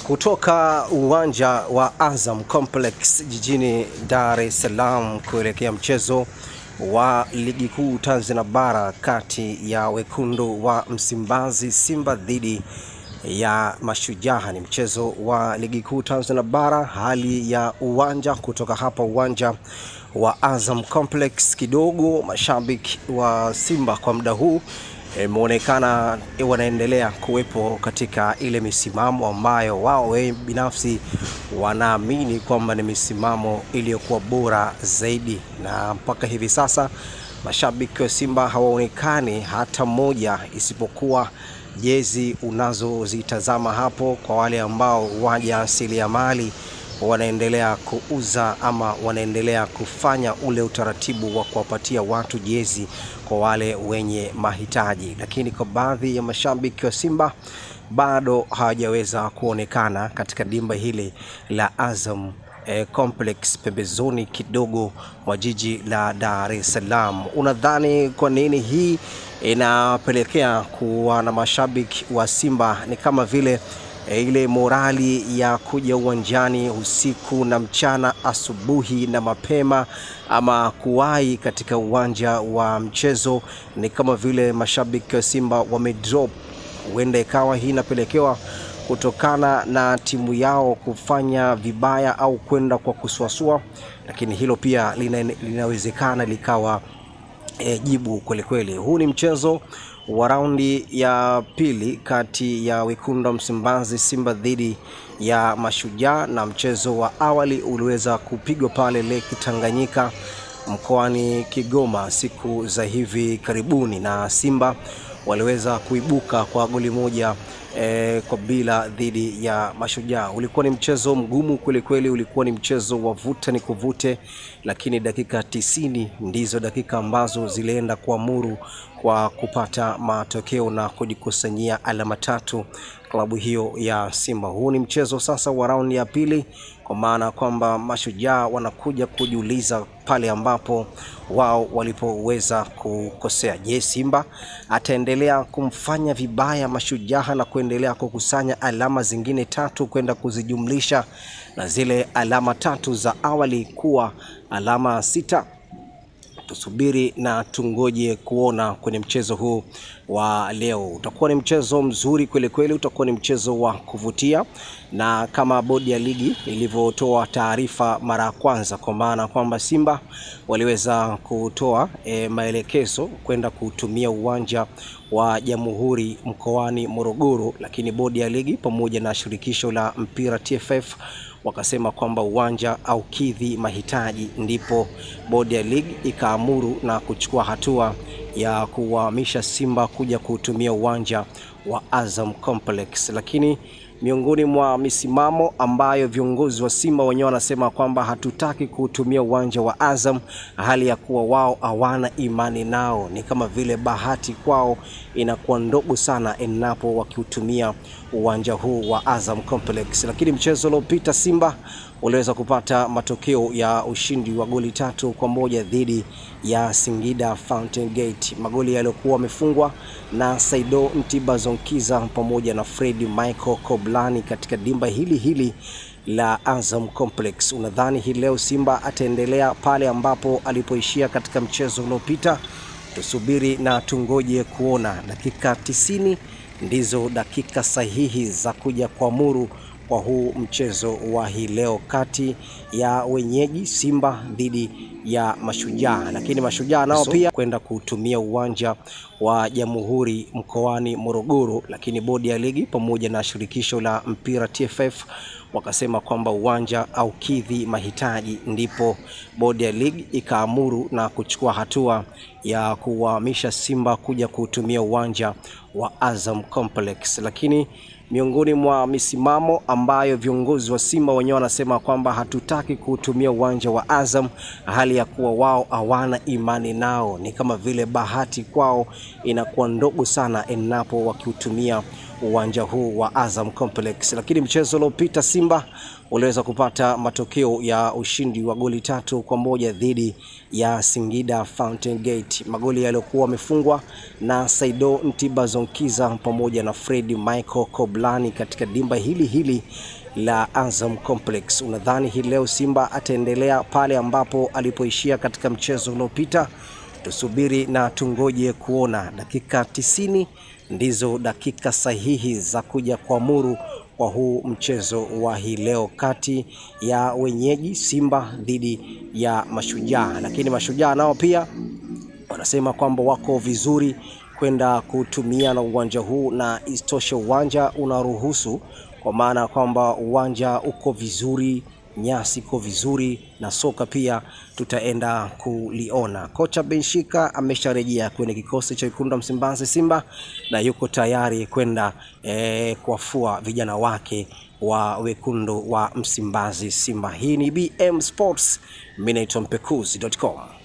Kutoka uwanja wa Azam Complex jijini Dar es Salaam kuelekea mchezo wa ligi kuu Tanzania bara kati ya wekundu wa Msimbazi Simba dhidi ya Mashujaa. Ni mchezo wa ligi kuu Tanzania bara. Hali ya uwanja kutoka hapa uwanja wa Azam Complex, kidogo mashabiki wa Simba kwa muda huu imeonekana wanaendelea kuwepo katika ile misimamo ambayo wao binafsi wanaamini kwamba ni misimamo iliyokuwa bora zaidi, na mpaka hivi sasa mashabiki wa Simba hawaonekani hata mmoja, isipokuwa jezi unazozitazama hapo kwa wale ambao waja asiliamali wanaendelea kuuza ama wanaendelea kufanya ule utaratibu wa kuwapatia watu jezi kwa wale wenye mahitaji. Lakini kwa baadhi ya mashabiki wa Simba bado hawajaweza kuonekana katika dimba hili la Azam Complex pembezoni kidogo mwa jiji la Dar es Salaam. Unadhani kwa nini hii inapelekea kuwa na mashabiki wa Simba ni kama vile ile morali ya kuja uwanjani usiku na mchana, asubuhi na mapema, ama kuwahi katika uwanja wa mchezo, ni kama vile mashabiki wa Simba wamedrop? Huenda ikawa hii inapelekewa kutokana na timu yao kufanya vibaya au kwenda kwa kusuasua, lakini hilo pia linawezekana likawa jibu kweli kweli. Huu ni mchezo wa raundi ya pili kati ya wekundu wa Msimbazi Simba dhidi ya Mashujaa, na mchezo wa awali uliweza kupigwa pale Lake Tanganyika mkoani Kigoma siku za hivi karibuni, na Simba waliweza kuibuka kwa goli moja kwa bila dhidi ya Mashujaa. Ulikuwa ni mchezo mgumu kweli kweli, ulikuwa ni mchezo wa vuta ni kuvute, lakini dakika 90 ndizo dakika ambazo zilienda kuamuru kwa kupata matokeo na kujikusanyia alama 3 klabu hiyo ya Simba. Huu ni mchezo sasa wa raundi ya pili, kwa maana kwamba Mashujaa wanakuja kujiuliza pale ambapo wao walipoweza kukosea. Je, Simba ataendelea kumfanya vibaya Mashujaa na kuendelea kukusanya alama zingine 3 kwenda kuzijumlisha na zile alama 3 za awali kuwa alama 6? Tusubiri na tungoje kuona kwenye mchezo huu wa leo. Utakuwa ni mchezo mzuri kweli kweli, utakuwa ni mchezo wa kuvutia, na kama bodi ya ligi ilivyotoa taarifa mara ya kwanza, kwa maana kwamba Simba waliweza kutoa maelekezo kwenda kutumia uwanja wa Jamhuri mkoani Morogoro, lakini bodi ya ligi pamoja na shirikisho la mpira TFF wakasema kwamba uwanja au kidhi mahitaji, ndipo bodi ya ligi ikaamuru na kuchukua hatua ya kuwahamisha Simba kuja kutumia uwanja wa Azam Complex. Lakini miongoni mwa misimamo ambayo viongozi wa Simba wenyewe wanasema kwamba hatutaki kutumia uwanja wa Azam, hali ya kuwa wao hawana imani nao, ni kama vile bahati kwao inakuwa ndogo sana endapo wakiutumia uwanja huu wa Azam Complex. Lakini mchezo uliopita Simba waliweza kupata matokeo ya ushindi wa goli 3-1 dhidi ya Singida Fountain Gate. Magoli yaliokuwa yamefungwa na Saido Ntibazonkiza pamoja na Fred Michael Koblani katika dimba hili la Azam Complex. Unadhani hii leo Simba ataendelea pale ambapo alipoishia katika mchezo uliopita? Tusubiri na tungoje kuona. Dakika 90 ndizo dakika sahihi za kuja kuamuru kwa huu mchezo wa hii leo kati ya wenyeji Simba dhidi ya Mashujaa. Lakini Mashujaa nao pia kwenda kutumia uwanja wa Jamhuri mkoani Morogoro, lakini bodi ya ligi pamoja na shirikisho la mpira TFF wakasema kwamba uwanja au kidhi mahitaji, ndipo bodi ya ligi ikaamuru na kuchukua hatua ya kuwahamisha Simba kuja kutumia uwanja wa Azam Complex. Lakini miongoni mwa misimamo ambayo viongozi wa Simba wenyewe wanasema kwamba hatutaki kutumia uwanja wa Azam, hali ya kuwa wao hawana imani nao, ni kama vile bahati kwao inakuwa ndogo sana endapo wakiutumia uwanja huu wa Azam Complex. Lakini mchezo uliopita Simba uliweza kupata matokeo ya ushindi wa goli 3-1 dhidi ya Singida Fountain Gate. Magoli yaliokuwa yamefungwa na Saido Ntibazonkiza pamoja na Fred Michael Koblani katika dimba hili la Azam Complex. Unadhani hii leo Simba ataendelea pale ambapo alipoishia katika mchezo uliopita? Tusubiri na tungoje kuona. Dakika 90 ndizo dakika sahihi za kuja kuamuru kwa huu mchezo wa hii leo kati ya wenyeji Simba dhidi ya Mashujaa. Lakini Mashujaa nao pia wanasema kwamba wako vizuri kwenda kutumia na uwanja huu, na istoshe uwanja unaruhusu, kwa maana kwamba uwanja uko vizuri, nyasi iko vizuri, na soka pia tutaenda kuliona. Kocha Benshika amesharejea kwenye kikosi cha Wekundu wa Msimbazi Simba na yuko tayari kwenda kuwafua vijana wake wa Wekundu wa Msimbazi Simba. Hii ni BM Sports, mimi naitwa Mpekuzi.com.